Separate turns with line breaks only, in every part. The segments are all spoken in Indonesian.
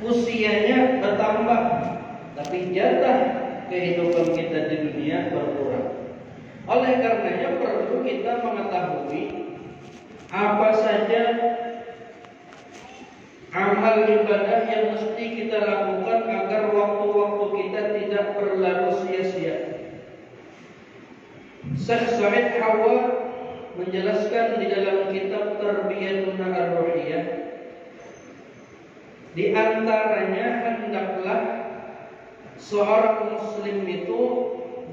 usianya bertambah, tapi jatah kehidupan kita di dunia berkurang. Oleh karenanya perlu kita mengetahui apa saja amal ibadah yang mesti kita lakukan agar waktu-waktu kita tidak berlalu sia-sia. Syekh Said Hawa menjelaskan di dalam kitab Tarbiyatun Ar-Ruhiyah, di antaranya hendaklah seorang muslim itu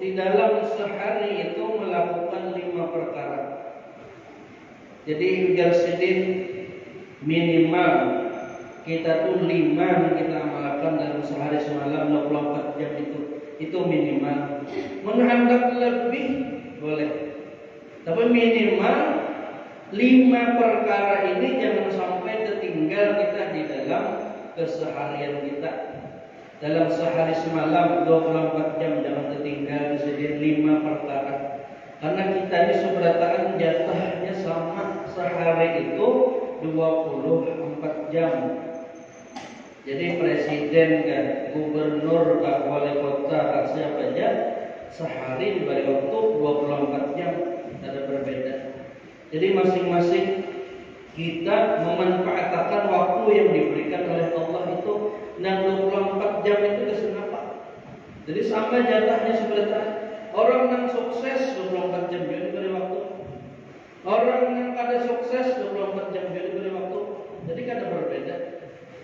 di dalam sehari itu melakukan 5 perkara. Jadi ujar sidin minimal kita tuh 5 yang kita amalkan dalam sehari semalam 24 jam itu minimal. Menghendak lebih boleh, tapi minimal 5 perkara ini jangan sampai tertinggal kita di dalam keseharian kita. Dalam sehari semalam 24 jam jangan tertinggal disediakan 5 perkara. Karena kita ini seberataan jatahnya sama, sehari itu 24 jam. Jadi presiden kan, gubernur, wali kota, siapa aja sehari diberi waktu 24 jam, ada berbeda. Jadi masing-masing kita memanfaatkan waktu yang diberikan oleh Allah itu, dan 24 jam itu kesenapa. Jadi sama jatahnya seperti orang yang sukses 24 jam dia diberi waktu. Orang yang kada sukses 24 jam dia diberi waktu. Jadi kada berbeda.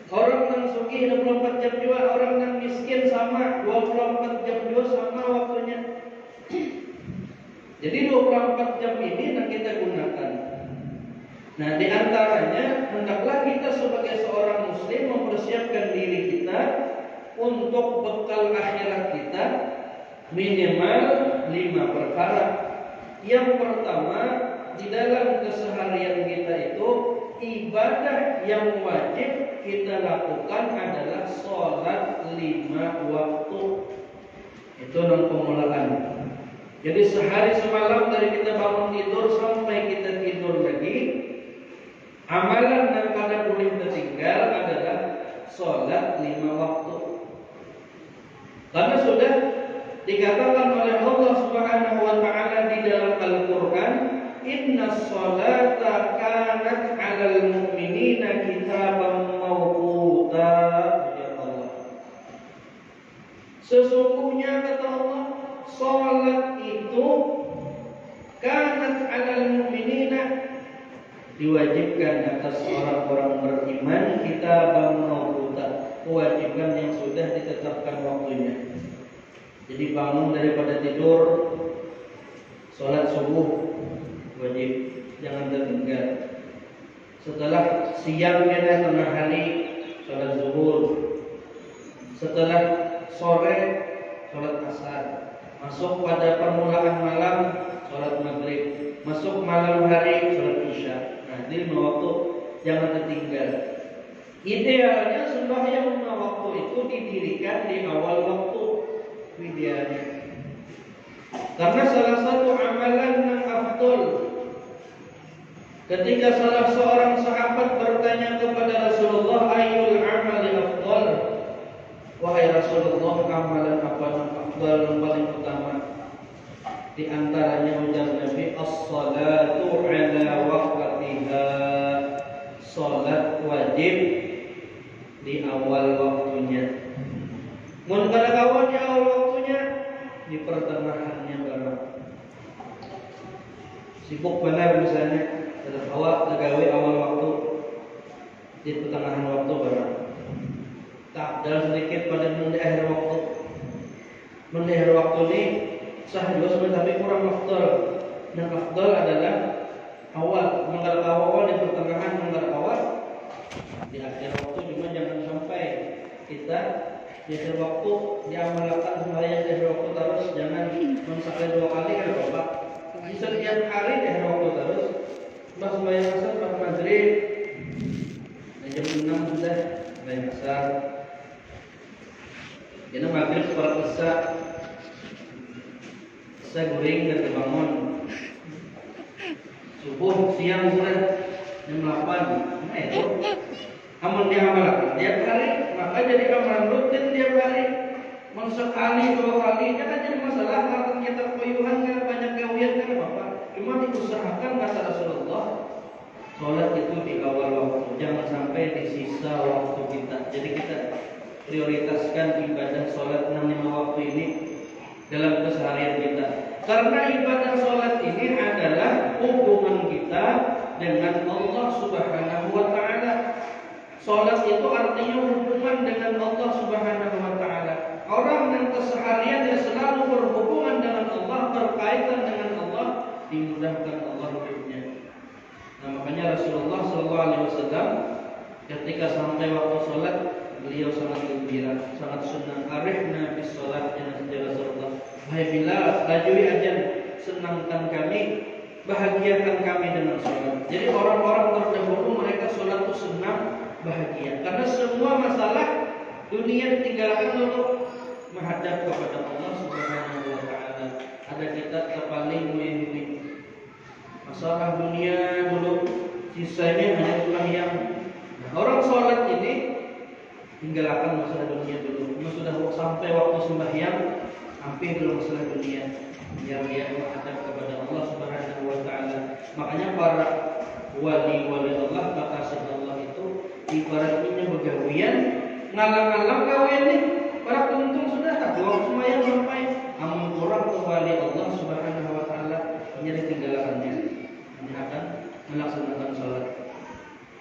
Orang yang sugih 24 jam juga, orang yang miskin sama 24 jam juga sama waktunya. Jadi 24 jam ini yang kita gunakan. Nah, di antaranya hendaklah kita sebagai seorang muslim mempersiapkan diri kita untuk bekal akhirat kita minimal 5 perkara. Yang pertama, di dalam keseharian kita itu ibadah yang wajib kita lakukan adalah sholat 5 waktu. Itu non pemulaan. Jadi sehari semalam dari kita bangun tidur sampai kita tidur lagi, amalan yang kada boleh tertinggal adalah sholat 5 waktu. Karena sudah dikatakan oleh Allah Subhanahu wa taala di dalam Al-Qur'an, "Innas sholata kanat 'alal mu'minina kitaban mawquta." Ya Allah. Sesungguhnya kata Allah, salat itu kanat 'alal mu'minina, diwajibkan atas orang-orang beriman kitaban mawquta, kewajiban yang sudah ditetapkan waktunya. Jadi bangun daripada tidur, sholat subuh wajib, jangan tertinggal. Setelah siangnya tengah hari, sholat zuhur. Setelah sore, sholat asar. Masuk pada permulaan malam, sholat maghrib. Masuk malam hari, sholat isya. Nah, ini 5 waktu jangan tertinggal. Idealnya sembahyang 5 waktu itu didirikan di awal waktu. Idealnya. Karena salah satu amalan yang afdol, ketika salah seorang sahabat bertanya kepada Rasulullah, ayyul amali afdol, wahai Rasulullah, amalan apa yang afdol, yang paling utama? Di antaranya ujar Nabi, as-salatu ala waqtiha, salat wajib di awal waktunya. Mun kada kawan di awal waktunya, di pertengahannya barang. Sibuk benar misalnya, ada awak gawe awal waktu, di pertengahan waktu barang. Tak dalam sedikit pada di akhir waktu. Di akhir waktu ini sah juga sebenarnya, tapi kurang afdal. Yang afdal adalah awal. Menggal awal di pertengahan, menggal awal di akhir waktu. Cuma jangan sampai kita di akhir waktu diamalkan sembahyang di akhir waktu terus, jangan sekali 2 kali kan Bapak. Di setiap hari di akhir waktu terus. Pas sembahyang asar, pas maghrib, jam 6 sudah sembahyang asar. Jadi maghrib sholat isya, saya guring dan bangun. Subuh siang sudah jam 8. Nah itu amal diamalkan tiap hari, maka jadi amalan rutin tiap hari. Sekali 2 kali jangan jadi masalah. Kalau kita koyuhan banyak gawian kan apa? Cuma diusahakan kata Rasulullah, sholat itu di awal waktu, jangan sampai di sisa waktu kita. Jadi kita prioritaskan ibadah sholat 6-5 waktu ini dalam keseharian kita. Karena ibadah sholat ini adalah hubungan kita dengan Allah Subhanahu wa Ta'ala. Sholat itu artinya hubungan dengan Allah Subhanahu wa Ta'ala. Orang yang kesehariannya selalu berhubungan dengan Allah, berkaitan dengan Allah, dimudahkan Allah hidupnya. Nah, makanya Rasulullah SAW ketika sampai waktu sholat, beliau sangat gembira, sangat senang. Arifna bis sholat, ya Rasulullah. Wahai Bilal, lajui ajan, senangkan kami, bahagiakan kami dengan sholat. Jadi orang-orang terdahulu mereka sholat itu senang, bahagia. Karena semua masalah dunia ditinggalkan lalu menghadap kepada Allah Subhanahu wa Ta'ala. Ada kita terpaling ini masalah dunia dulu, sisanya hanya sembahyang. Nah, orang sholat ini tinggalkan masalah dunia dulu. Sudah sampai waktu sembahyang, hampir belum masalah dunia, biar dia menghadap kepada Allah Subhanahu wa Ta'ala. Makanya para wali-wali Allah, kekasih Allah itu ibaratnya begawian, ngalang-ngalang gawian nih. Para untung sudah tak waktu sembahyang sampai amun kurang ke wali Allah Subhanahu wa Ta'ala, hanya ditinggalkannya, hanya akan melaksanakan sholat.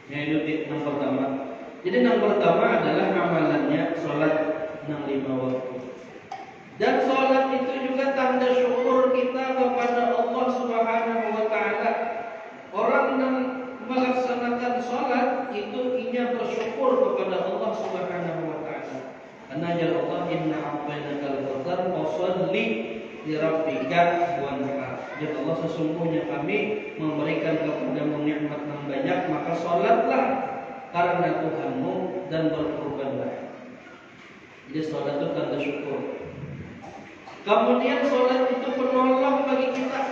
Yang yang pertama. Jadi yang pertama adalah amalannya sholat 5 waktu. Dan sholat itu juga tanda syukur kita kepada Allah Subhanahu wa Ta'ala. Orang yang melaksanakan sholat itu ia bersyukur kepada Allah Subhanahu wa Ta'ala. Karena ya Allah, inna a'tainakal kautsar fasholli li rabbika wanhar. Ya Allah, sesungguhnya kami memberikan kepadamu nikmat yang banyak, maka sholatlah karena Tuhanmu dan berkorbanlah. Jadi sholat itu tanda syukur. Kemudian sholat itu penolong bagi kita,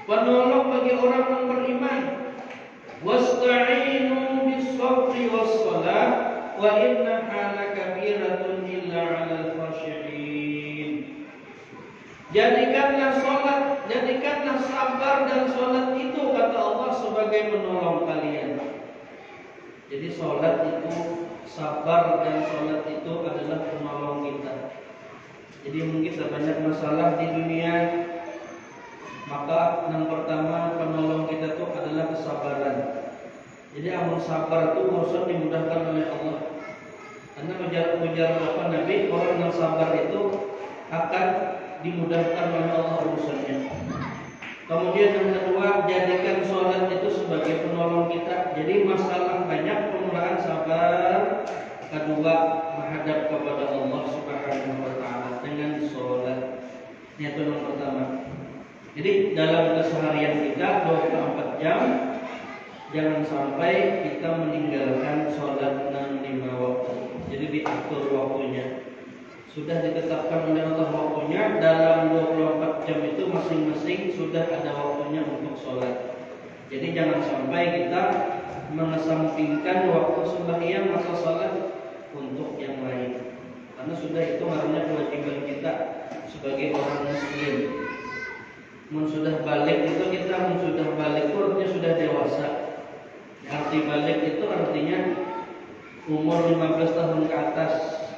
penolong bagi orang yang beriman. Wasta'inu bis-sabri was-shalah wa innaha lakabiratun illa 'alal khashi'in. Jadikanlah sholat, jadikanlah sabar dan sholat itu kata Allah sebagai penolong kalian. Jadi sholat itu, sabar dan sholat itu adalah penolong kita. Jadi mungkin banyak masalah di dunia, maka yang pertama penolong kita itu adalah kesabaran. Jadi amal sabar itu urusan dimudahkan oleh Allah. Karena ujar apa Nabi, orang yang sabar itu akan dimudahkan oleh Allah urusannya. Kemudian yang kedua, jadikan sholat itu sebagai penolong kita. Jadi masalah banyak, permulaan sabar. Kedua, menghadap kepada Allah Subhanahu wa Ta'ala dengan sholat. Itu yang pertama. Jadi dalam keseharian kita 24 jam, jangan sampai kita meninggalkan sholat 5 waktu. Jadi diatur waktunya. Sudah ditetapkan oleh Allah waktunya, dalam 24 jam itu masing-masing sudah ada waktunya untuk sholat. Jadi jangan sampai kita mengesampingkan waktu sembahyang atau sholat untuk yang lain. Karena sudah itu harusnya kewajiban kita sebagai orang muslim. Sudah balik itu kita sudah balik itu artinya sudah dewasa. Arti balik itu artinya umur 15 tahun ke atas,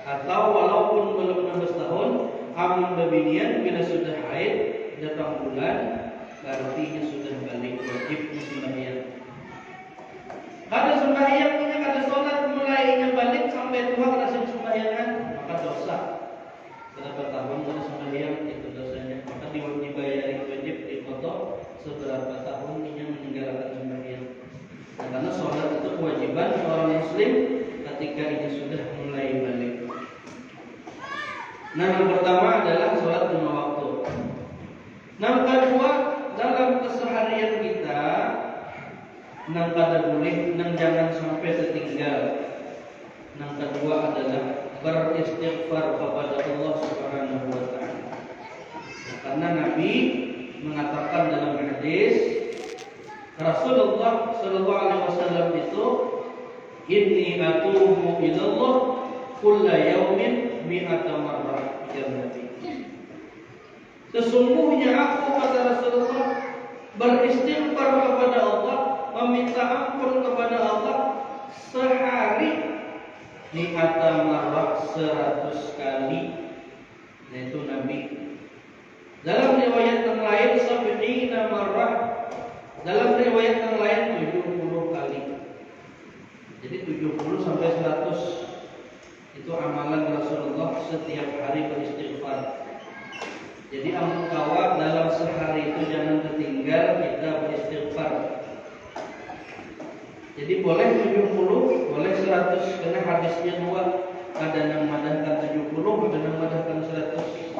atau walaupun belum 16 tahun, amun babinian bila sudah haid datang bulan, artinya sudah balik, wajib sembahyang. Kada sembahyang punya kada sholat, mulainya balik sampai tua kada sembahyangan, maka dosa. Berapa tahun kada sembahyang itu dosanya, maka dibayari wajib dipoto seberapa tahun dia meninggalkan sembahyang. Nah, karena sholat itu kewajiban seorang muslim ketika ini sudah mulai balik. Nah, yang pertama adalah sholat 5 waktu. Nah, kedua, dalam keseharian kita, nang kada boleh, nang jangan sampai tertinggal. Nang kedua adalah beristighfar kepada Allah Subhanahu wa Ta'ala. Karena Nabi mengatakan dalam hadis, Rasulullah sallallahu alaihi wasallam itu, inni atubu ilallah kulla yaumin mi'ata marrah, ujar Nabi. Sesungguhnya aku, kata Rasulullah, beristighfar kepada Allah, meminta ampun kepada Allah sehari mi'ata marrah, 100 kali. Yaitu Nabi. Dalam riwayat yang lain sab'ina marrah, dalam riwayat yang lain 70 kali. Jadi 70 sampai 100 itu amalan Rasulullah setiap hari beristighfar. Jadi ampun kawat dalam sehari itu jangan ketinggal kita beristighfar. Jadi boleh 70, boleh 100, karena hadisnya dua. Ada yang madahkan 70, ada yang madahkan 100.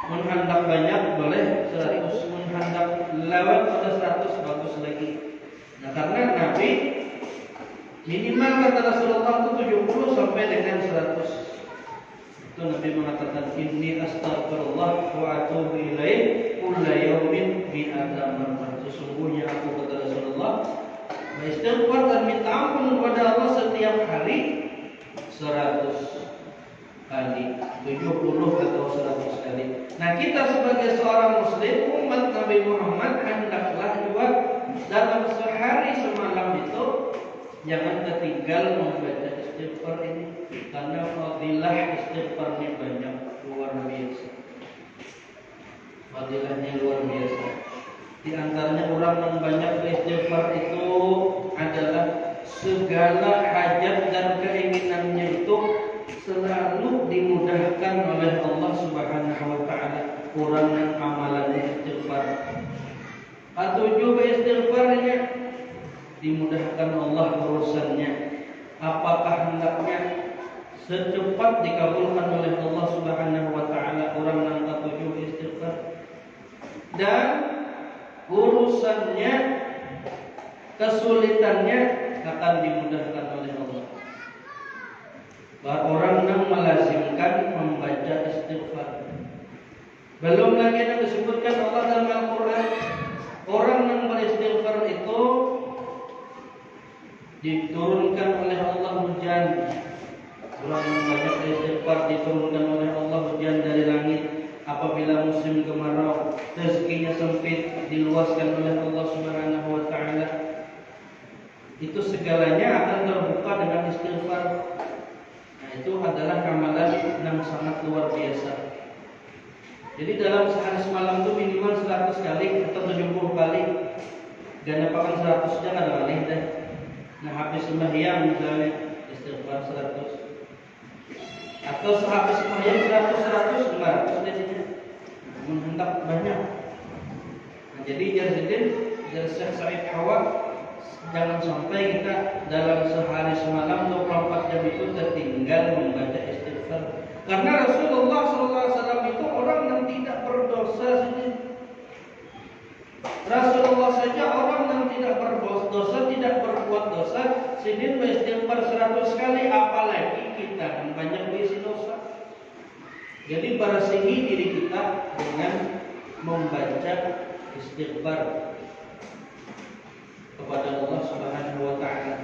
Menghendak banyak boleh 100, menghendak lewat pada 100 bagus lagi. Nah, karena Nabi minimal kata Rasulullah itu 70 sampai dengan 100. Itu Nabi mengatakan inni astaghfirullah wa atubu ilaih kulla yaumin mi'ata marrah. Sesungguhnya aku, kata Rasulullah, beristighfar dan minta ampun kepada Allah setiap hari 100 kali, 70 atau 100 kali. Nah, kita sebagai seorang muslim, umat Nabi Muhammad, hendaklah juga dalam sehari semalam itu jangan ketinggal membaca istighfar ini, karena fadilah istighfar ini banyak, luar biasa. Fadilahnya luar biasa. Di antaranya orang yang banyak beristighfar itu adalah segala hajat dan keinginannya itu selalu dimudahkan oleh Allah Subhanahu wa taala. Orang yang amalannya istighfar, ketujuh istighfarnya dimudahkan Allah urusannya. Apakah hendaknya secepat dikabulkan oleh Allah Subhanahu wa taala orang yang ketujuh istighfar, dan urusannya, kesulitannya akan dimudahkan oleh Allah. Orang yang melazimkan membaca istighfar. Belum lagi yang disebutkan Allah dalam Al-Quran, orang yang beristighfar itu diturunkan oleh Allah hujan. Orang yang banyak beristighfar diturunkan oleh Allah hujan dari langit. Apabila musim kemarau, rezekinya sempit, diluaskan oleh Allah Subhanahu wa taala. Itu segalanya akan terbuka dengan istighfar. Nah, itu adalah amalan yang sangat luar biasa. Jadi dalam sehari semalam itu minimal 100 kali atau 70 kali. Dan apakan 100 jangan aneh deh. Nah, habis sembahyang misalnya istighfar 100. Atau sehabis sembahyang 100 enggak sedihnya. Menghendak banyak. Nah, jadi jadi Syekh Said Hawa, jangan sampai kita dalam sehari semalam 24 jam itu tertinggal membaca istighfar. Karena Rasulullah SAW itu orang yang tidak berdosa sendiri. Rasulullah saja orang yang tidak berdosa, tidak berbuat dosa, sendiri beristighfar 100 kali, apalagi kita yang banyak berisi dosa. Jadi bersihi diri kita dengan membaca istighfar kepada Allah Subhanahu wa taala.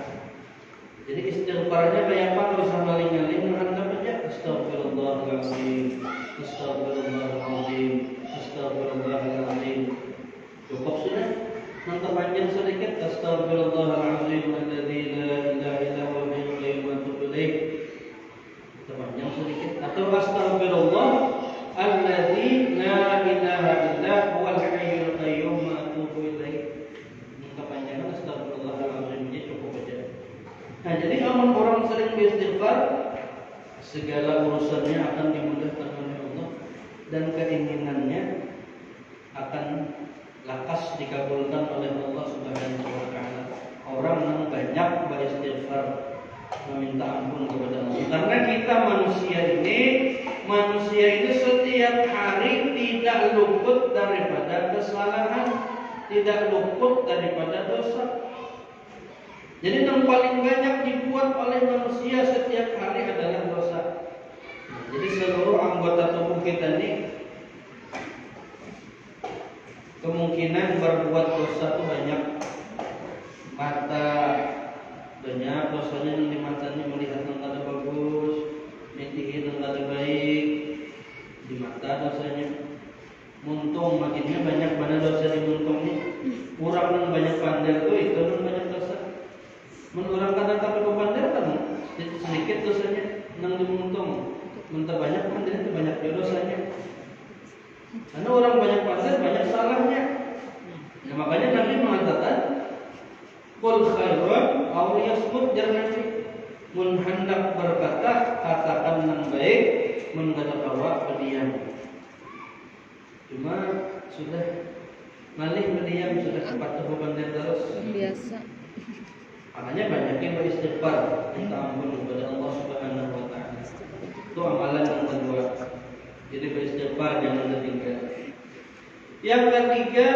Jadi istighfarnya kayak apa? Kalau bisa maling-maling menghantam aja astagfirullahaladzim, astagfirullahaladzim, astagfirullahaladzim. Cukup sudah. Nanti panjang sedikit astagfirullahaladzim alladzi la ilaha illa huwal hayyul qayyum wa atubu ilaih. Panjang sedikit. Atau astagfirullah alladzi la ilaha illa huwal hayyul qayyum wa atubu ilaih. Kepanjangan astagfirullahaladzim ini cukup aja. Nah, jadi amal orang sering beristighfar, segala urusannya akan dimudahkan oleh Allah dan keinginannya akan lakas dikabulkan oleh Allah Subhanahu wa taala. Orang yang banyak beristighfar, meminta ampun kepada Allah. Karena kita manusia ini setiap hari tidak luput daripada kesalahan, tidak luput daripada dosa. Jadi yang paling banyak dibuat oleh manusia setiap hari adalah dosa. Jadi seluruh anggota tubuh kita ini kemungkinan berbuat dosa itu banyak. Mata banyak dosanya, yang di matanya melihat yang tidak bagus. Mentah banyak mandir itu banyak dosanya. Karena orang banyak mandir banyak salahnya. Nah, makanya Nabi mengatakan qul khairan aw yasmut, jangan Nabi mun hendak berkata katakan yang baik, mun katawa berdiam. Cuma sudah malih berdiam, sudah cepat hubungan terus
biasa.
makanya banyak yang beristighfar, minta ampun kepada Allah Subhanahu wa taala. Itu amalan yang kedua. Jadi beristighfar jangan tertinggal. Yang ketiga,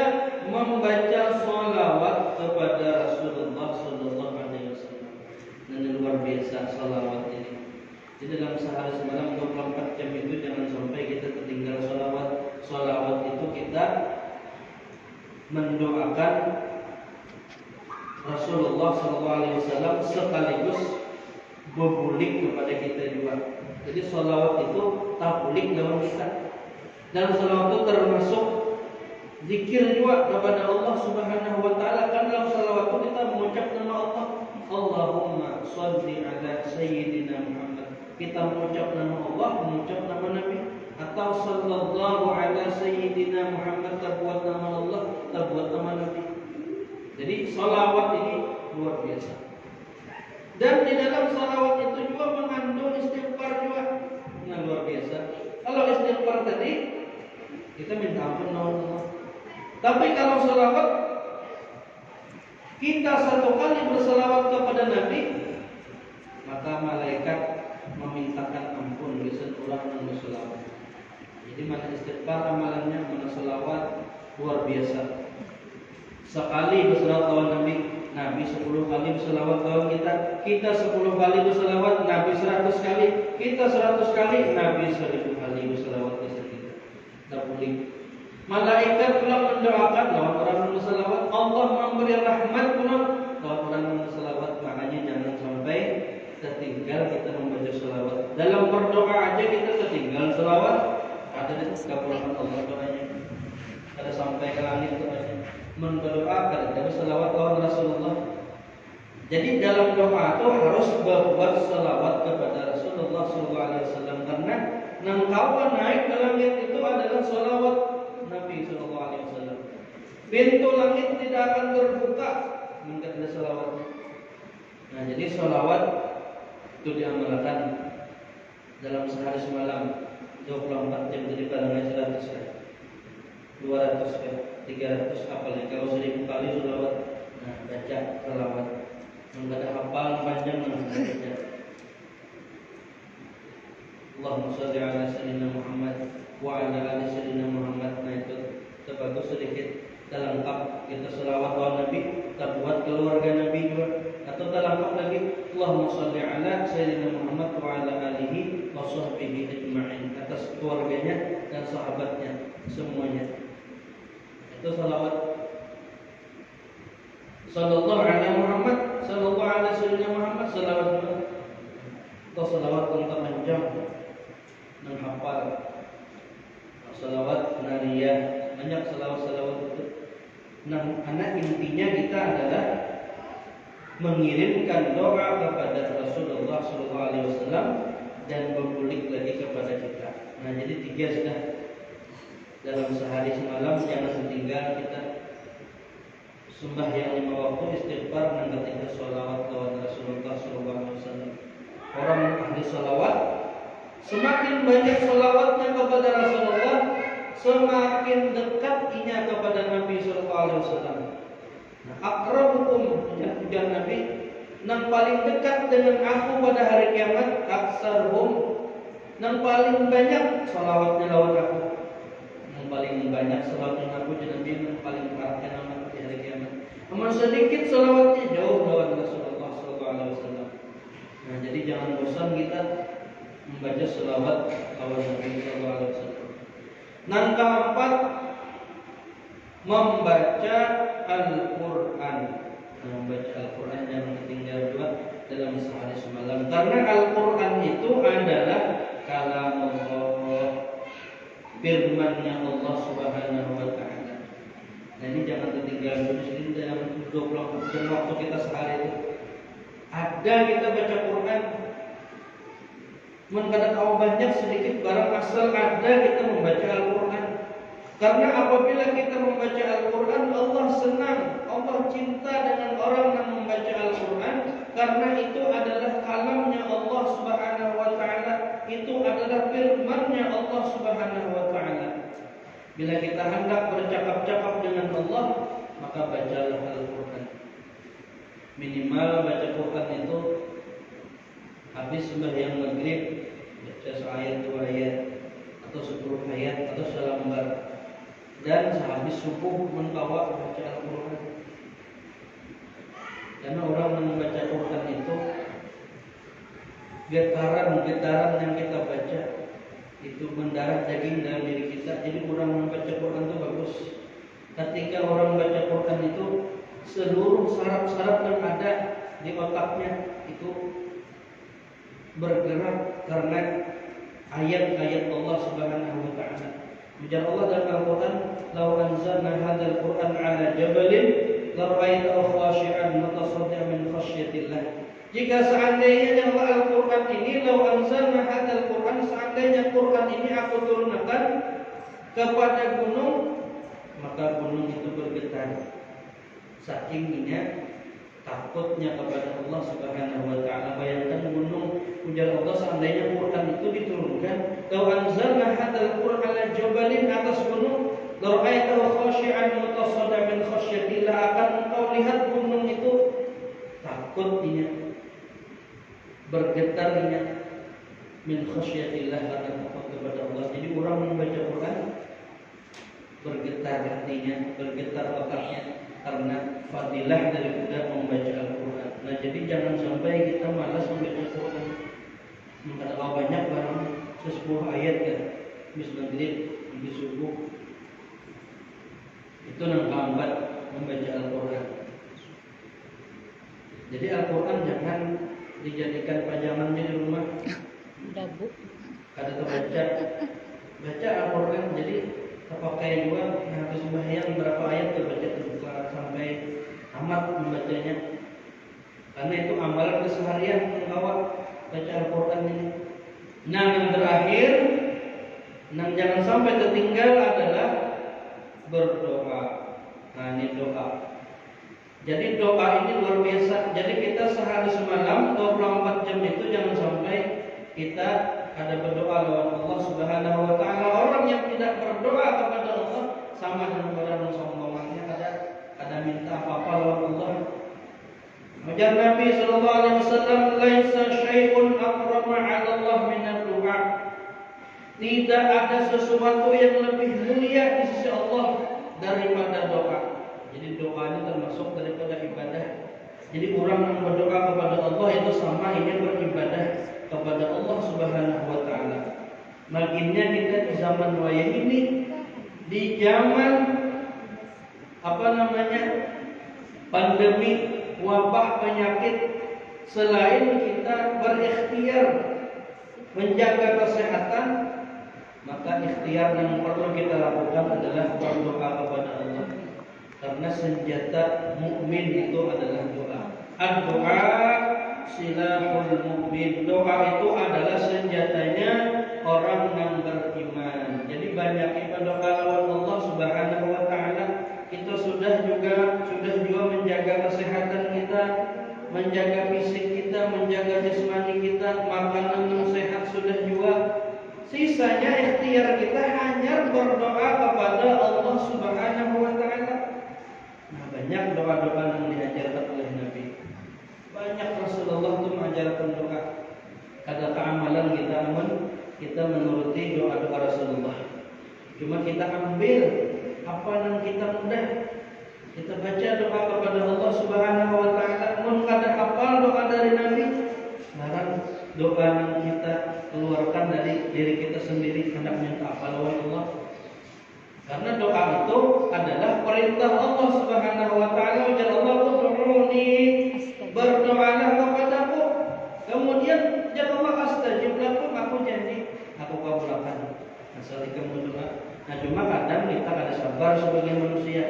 membaca sholawat kepada Rasulullah Sallallahu Alaihi Wasallam. Dan luar biasa sholawat ini. Di dalam sehari semalam 24 jam itu jangan sampai kita tertinggal sholawat. Sholawat itu kita mendoakan Rasulullah Sallallahu Alaihi Wasallam sekaligus berbulik kepada kita juga. Jadi sholawat itu tabulik dalam kita. Dan sholawat itu termasuk zikir juga kepada Allah Subhanahu wa taala. Kan dalam sholawat itu kita mengucap nama Allah. Allahumma shalli ala sayyidina Muhammad. Kita mengucap nama Allah, mengucap nama Nabi, atau sallallahu ala sayyidina Muhammad, terbuat nama Allah, terbuat nama Nabi. Jadi sholawat ini luar biasa. Dan di dalam sholawat itu juga mengandung istighfar juga. Nah, luar biasa. Kalau istighfar tadi kita minta ampun Allah. Tapi kalau sholawat, kita satu kali berselawat kepada Nabi, maka malaikat memintakan ampun biasa orang yang berselawat. Jadi mana istighfar amalannya, mana sholawat, luar biasa. Sekali berselawat kawan Nabi, Nabi 10 kali berselawat kawan kita 10 kali berselawat, Nabi 100 kali, kita 100 kali, Nabi 1000 kali berselawat kita. Tak boleh. Malaikat pula mendoakan lawan orang yang berselawat, Allah memberi rahmat pula lawan orang yang berselawat. Makanya jangan sampai tertinggal kita membaca selawat. Dalam berdoa aja kita tertinggal selawat, ada di kabulkan Allah doanya. Ada sampai ke langit doanya. Mendoakan dari selawat lawan Rasulullah. Jadi dalam doa itu harus berbuat selawat kepada Rasulullah SAW, karena nang kawan naik ke langit itu adalah selawat Nabi SAW. Pintu langit tidak akan terbuka jika ada selawat. Nah, jadi selawat itu diamalkan dalam sehari semalam 24 jam, jadi barangnya 100 kan, 200 kan, 300 apalagi kalau 1000 kali selawat. Nah, baca selawat. Enggak ada hafal panjang baca. Allahumma shalli ala sayyidina Muhammad wa ala ali sayyidina Muhammad. Nah, itu terbagus sedikit. Terlengkap kita selawat kepada Nabi, kita buat keluarga Nabi juga. Atau terlengkap lagi Allahumma shalli ala sayyidina Muhammad wa ala alihi wa sahbihi ajma'in, atas keluarganya dan sahabatnya semuanya. Itu salawat. Sallallahu ala Muhammad, sallallahu ala sayyidina Muhammad, salawat. Atau salawat tentang panjang dan hafal. Salawat nariyah, banyak salawat-salawat itu. Nah, karena intinya kita adalah mengirimkan doa kepada Rasulullah SAW dan berbulik lagi kepada kita. Nah, jadi 3 sudah dalam sehari semalam, jangan tertinggal kita sembahyang 5 waktu, istighfar, dan ketika sholawat kepada Rasulullah SAW. Orang ahli sholawat, semakin banyak sholawatnya kepada Rasulullah, semakin dekat inya kepada Nabi SAW. Nah, akrabukum, ujar Nabi, yang paling dekat dengan aku pada hari kiamat, aksarhum, yang paling banyak sholawatnya lawan aku. Yang paling banyak sholawatnya aku jadi Nabi, yang paling perhatian aku di hari kiamat. Namun sedikit sholawatnya jauh lawan Rasulullah SAW. Nah, jadi jangan bosan kita membaca sholawat lawan Nabi SAW. Yang keempat, membaca Al-Quran. Membaca Al-Quran yang ketinggal juga dalam sehari semalam. Karena Al-Quran itu adalah kalam Allah, firman-Nya Allah Subhanahu wa taala. Nah, ini jangan ketinggalan dulu sini dalam 20 jam waktu kita sehari itu. Ada kita baca Quran. mun kada tahu banyak sedikit barang asal ada kita membaca Al-Qur'an. Karena apabila kita membaca Al-Qur'an, Allah senang, Allah cinta dengan orang yang membaca Al-Qur'an, karena itu adalah kalamnya Allah Subhanahu wa taala, itu adalah firman-Nya Allah Subhanahu wa taala. Bila kita hendak bercakap-cakap dengan Allah, maka bacalah Al-Qur'an. Minimal baca Quran itu habis sembahyang maghrib baca seayat 2 ayat atau 10 ayat atau selembar, dan sehabis subuh membawa baca Al-Quran. Karena orang yang membaca Quran itu getaran yang kita baca itu mendarat daging dalam diri kita. Jadi orang membaca Quran itu bagus. Ketika orang membaca Quran itu seluruh saraf-saraf yang ada di otaknya itu bergerak karena ayat-ayat Allah Subhanahu wa taala. Ujar Allah dalam Al-Qur'an, "Law anzalna hadzal Qur'an 'ala jabalin la ra'aitahu khashi'an mutasaddian min khasyatillah." Jika seandainya Al-Qur'an ini, law anzalna hadzal Qur'an, seandainya Qur'an ini aku turunkan kepada gunung, maka gunung itu bergetar. Sakingnya takutnya kepada Allah Subhanahu wa taala. Bayangkan gunung, ujar Allah, seandainya Quran itu diturunkan, law anzalna hadzal Qur'an 'ala jabalin, atas gunung, la ra'aitahu khashi'an mutasaddian min khasyatillah, akan engkau lihat gunung itu takutnya, bergetarnya min khasyatillah, karena takut kepada Allah. Jadi orang membaca Quran bergetar hatinya, bergetar otaknya, karena fadilah daripada membaca Al-Quran. Nah, jadi jangan sampai kita malas membaca Al-Quran. Kalau banyak barang 10 ayat kan, habis maghrib, habis subuh, itu lambat membaca Al-Quran. Jadi Al-Quran jangan dijadikan pajangannya di rumah. Kada terbaca, baca Al-Quran jadi terpakai juga. Yang habis sembahyang berapa ayat terbaca terbuka sampai tamat membacanya, karena itu amalan keseharian membawa baca Al-Quran ini. Nah, yang terakhir, jangan sampai tertinggal adalah berdoa. Nah, ini doa. Jadi doa ini luar biasa. Jadi kita sehari semalam 24 jam itu jangan sampai kita ada berdoa lawan Allah Subhanahu wa taala. Orang yang tidak berdoa kepada Allah sama dengan orang yang sombongnya ada minta apa-apa lawan Allah. Ujar Nabi sallallahu alaihi wasallam, "Laisa syai'un aqraba 'ala Allah min ad-du'a." Tidak ada sesuatu yang lebih mulia di sisi Allah daripada doa. Jadi doa ini termasuk daripada ibadah. Jadi orang yang berdoa kepada Allah itu sama ini beribadah kepada Allah Subhanahu wa taala. Makinnya kita di zaman wayah ini, di zaman pandemi wabah penyakit, selain kita berikhtiar menjaga kesehatan, maka ikhtiar yang perlu kita lakukan adalah berdoa kepada Allah. Karena senjata mukmin itu adalah doa. Doa silahul mukmin. Doa itu adalah senjatanya orang yang beriman. Jadi banyak berdoa lawan Allah Subhanahu wa taala. Kita sudah juga menjaga kesehatan kita, menjaga fisik kita, menjaga jasmani kita, makanan yang sehat sudah juga. Sisanya ikhtiar kita hanya berdoa kepada Allah Subhanahu wa taala. Nah, banyak doa-doa yang diajarkan oleh Nabi. Banyak Rasulullah itu mengajarkan doa. Kada keamalan kita, namun kita menuruti doa-doa Rasulullah. Cuma kita ambil apa yang kita mudah. Kita baca doa kepada Allah Subhanahu wa taala. Mun kada hafal doa dari Nabi, sekarang doa yang kita keluarkan dari diri kita sendiri hendak minta apa lawan Allah. Karena doa itu adalah perintah Allah Subhanahu wa taala. Ujar Allah, "Ud'uni", berdoalah kepadaku. Kemudian jika Allah astajib lakum, aku janji aku kabulkan. Asal kamu doa. Nah, cuma kadang kita ada sabar sebagai manusia.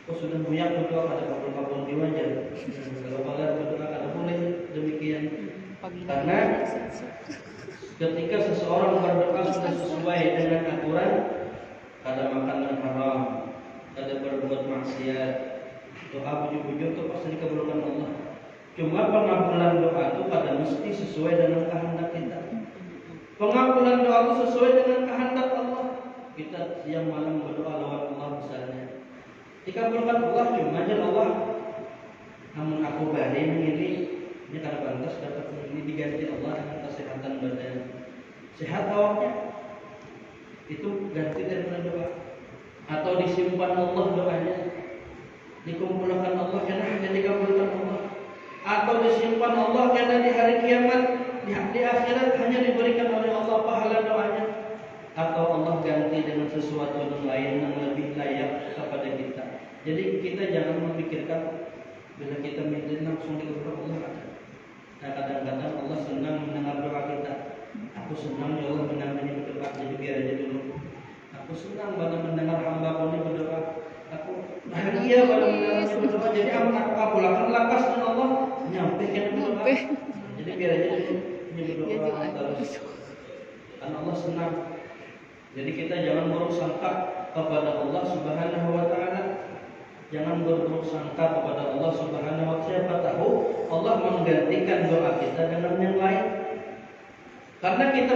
Sudah banyak berdoa pada kabul-kabul di wajar. Kalau kalian berdoa kada boleh demikian. Karena ketika seseorang berdoa sudah sesuai dengan aturan, kada makan yang haram, kada berbuat maksiat, doa bujur-bujur itu pasti dikabulkan Allah. Cuma pengabulan doa itu pada mesti sesuai dengan kehendak kita. Pengabulan doa itu sesuai dengan kehendak Allah. Kita siang malam berdoa lawan Allah misalnya, dikabulkan Allah, cuma aja Allah, namun aku bari ini karena pantas dapat ini diganti Allah dengan kesehatan badan, sehat awaknya, itu ganti dari doa. Atau disimpan Allah doanya, dikumpulkan Allah karena hanya dikabulkan Allah. Atau disimpan Allah karena di hari kiamat, di akhirat hanya diberikan oleh Allah pahala doanya. Atau Allah ganti dengan sesuatu yang lain yang lebih layak kepada kita. Jadi kita jangan memikirkan bila kita minta langsung dikabulkan Allah. Nah, kadang-kadang Allah senang mendengar doa kita. Aku senang ya Allah mendengar berdoa, jadi biar aja dulu. Aku senang banget mendengar hamba ini berdoa. Aku bahagia banget mendengarnya berdoa. Jadi aku kabulkan lakas dengan Allah nyampe kan berdoa. Jadi biar aja dulu ini berdoa terus. Karena Allah senang. Jadi kita jangan buruk sangka kepada Allah Subhanahu wa taala. Jangan berburuk sangka kepada Allah Subhanahu wa taala. Siapa tahu Allah menggantikan doa kita dengan yang lain. Karena kita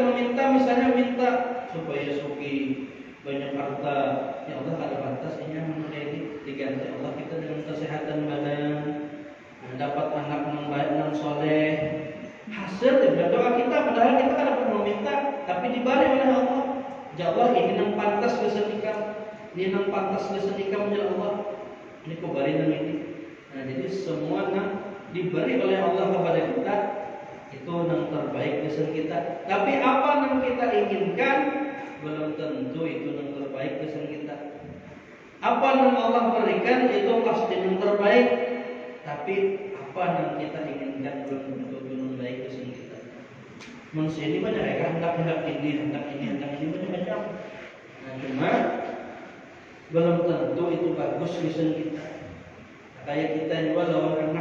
misalnya minta supaya suki, banyak harta, ya Allah kada pantas ini menjadi diganti Allah kita dengan kesehatan badan, dapat anak yang baik dan soleh. Hasil dari doa kita, padahal kita kada pernah meminta, tapi diberi oleh Allah. Ya Allah, ini yang pantas kesenikam, ini yang pantas kesenikam ya Allah. Ini kubari nang ini. Nah, jadi semua yang diberi oleh Allah kepada kita itu yang terbaik kesan kita. Tapi apa yang kita inginkan belum tentu itu yang terbaik kesan kita. Apa yang Allah berikan itu pasti yang terbaik. Tapi apa yang kita inginkan belum tentu itu yang baik kesan kita. Manusia ini banyak ya, hendak ini macam-macam. Nah, cuma belum tentu itu bagus kesan kita. Kayak kita juga lawan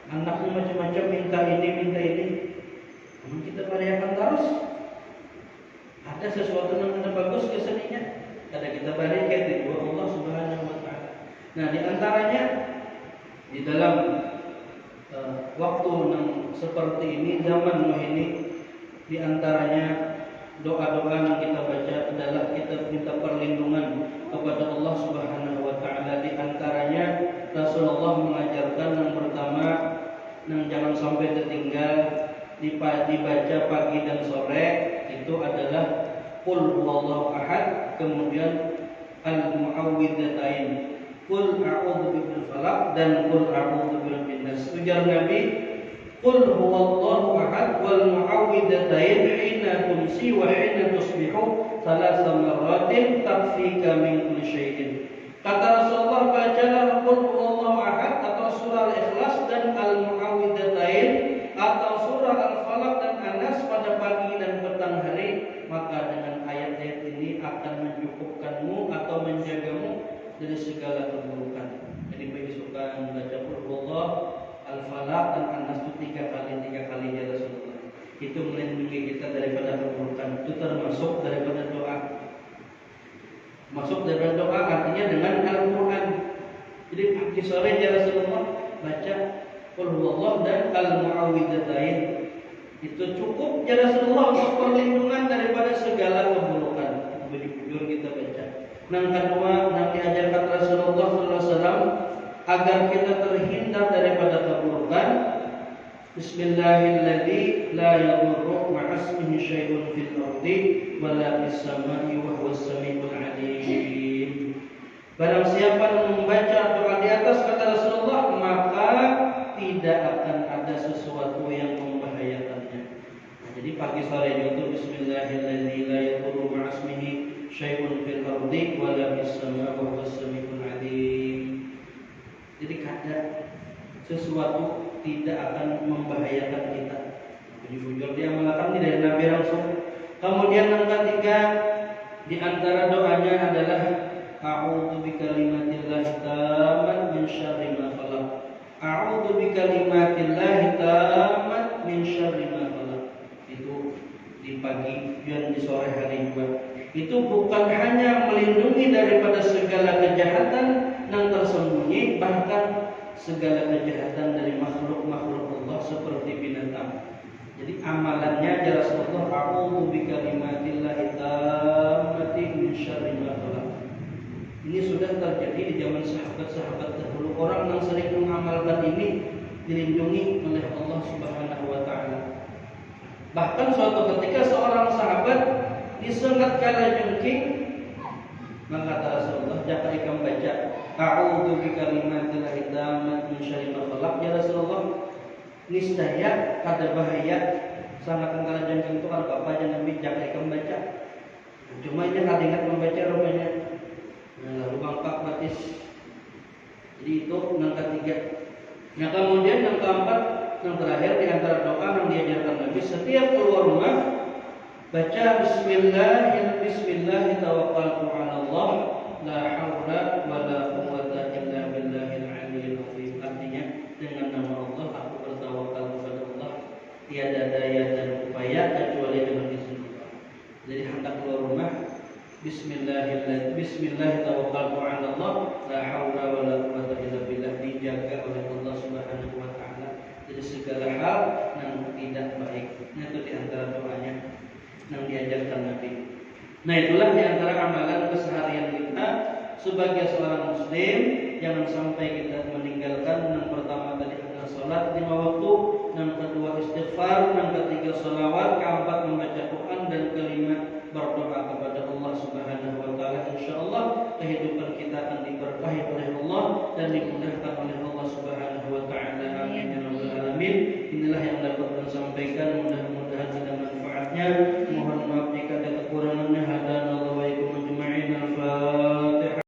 anaknya macam-macam minta ini. Namun kita variakan terus. Ada sesuatu yang ada bagus keseninya, ada kita balik ke Allah Subhanahu wa taala. Nah, di antaranya di dalam waktu yang seperti ini, zaman ini, di antaranya doa-doa yang kita baca adalah kita minta perlindungan kepada Allah Subhanahu wa taala. Di antaranya Rasulullah mengajarkan yang pertama yang jangan sampai tertinggal dibaca pagi dan sore itu adalah Qul huwallahu ahad, kemudian al-muawwidzatain, Qul a'udzu birabbil falaq dan Qul a'udzu birabbin nas. Ujar Nabi, Qul huwallahu ahad wal muawwidzatain hina tumsi wa hina tusbihu thalatha marratin takfika min kulli syai'in. Kata Rasulullah, bacalah Qul huwallahu ahad atau surah Al-Ikhlas dan al-muawwidzatain atau surah Al-Falaq dan An-Nas pada pagi dan petang hari, maka dengan ayat-ayat ini akan mencukupkanmu atau menjagamu dari segala keburukan. Jadi bagi suka membaca Qul huwallah, Al-Falaq dan An-Nas itu tiga kali ya Rasulullah. Itu melindungi kita daripada keburukan. Itu termasuk daripada doa. Masuk daripada doa artinya dengan Al-Quran. Jadi pagi sore ya Rasulullah baca Qul huwallah dan al-muawwidzatain. Itu cukup ya Rasulullah untuk perlindungan daripada segala keburukan. Bujur kita baca. Yang kedua, yang diajarkan Rasulullah SAW agar kita terhindar daripada keburukan. Bismillahirrahmanirrahim. La yadurru ma'asmihi syai'un fil ardi wa la fis samai wa huwas samiul alim. Barang siapa yang membaca doa di atas kata Rasulullah, maka tidak akan ada sesuatu yang membahayakannya. Nah, jadi pagi sore itu Bismillahirrahmanirrahim. La yadurru ma'asmihi syai'un fil ardi wa la fis samai wa huwas samiul alim. Jadi kada sesuatu tidak akan membahayakan kita. Jadi bujur dia melakukan dari Nabi langsung. Kemudian yang ketiga di antara doanya adalah A'udzu bikalimatillahi tammati min syarri ma khalaq. A'udzu bikalimatillahi tammati min syarri ma khalaq. Itu di pagi dan di sore hari juga. Itu bukan hanya melindungi daripada segala kejahatan yang tersembunyi, bahkan segala kejahatan dari makhluk-makhluk Allah seperti binatang. Jadi amalannya ya Rasulullah, a'udzu bikalimatillahi tammati min syarri ma khalaq. Ini sudah terjadi di zaman sahabat-sahabat dahulu. Orang yang sering mengamalkan ini dilindungi oleh Allah Subhanahu wa taala. Bahkan suatu ketika seorang sahabat disengat kalajengking, maka kata Rasulullah, jika ikam baca a'udzu bikalimatillahi tammati min syarri ma khalaq, ya Rasulullah, niscaya kada bahaya sangat kalajengking itu kalau apa aja Nabi jika ikam baca. Cuma ini kada ingat membaca rupanya. Lalu bangkak batis. Jadi itu yang ketiga. Nah kemudian yang keempat, yang terakhir di antara doa yang diajarkan Nabi setiap keluar rumah, baca Bismillah tawakkaltu 'ala Allah la haula wala quwwata illa billahil 'aliyyil 'azim. Artinya dengan nama Allah aku bertawakal kepada Allah, tiada daya dan upaya kecuali dengan izin Allah. Jadi hendak keluar rumah, Bismillah tawakkaltu 'ala Allah la haula wala quwwata illa billah, dijaga oleh Allah Subhanahu wa taala dari segala hal yang tidak baik. Itu di antara doanya yang diajarkan Nabi. Nah itulah di antara amalan keseharian kita sebagai seorang muslim. Jangan sampai kita meninggalkan. Yang pertama tadi adalah salat 5 waktu, yang kedua istighfar, yang ketiga sholawat, keempat membaca Quran, dan kelima berdoa kepada Allah Subhanahu wa taala. Insyaallah kehidupan kita akan diberkahi oleh Allah dan dimudahkan oleh Allah Subhanahu wa taala. Amin ya rabbal alamin. Inilah yang dapat saya sampaikan, mudah-mudahan ada manfaatnya.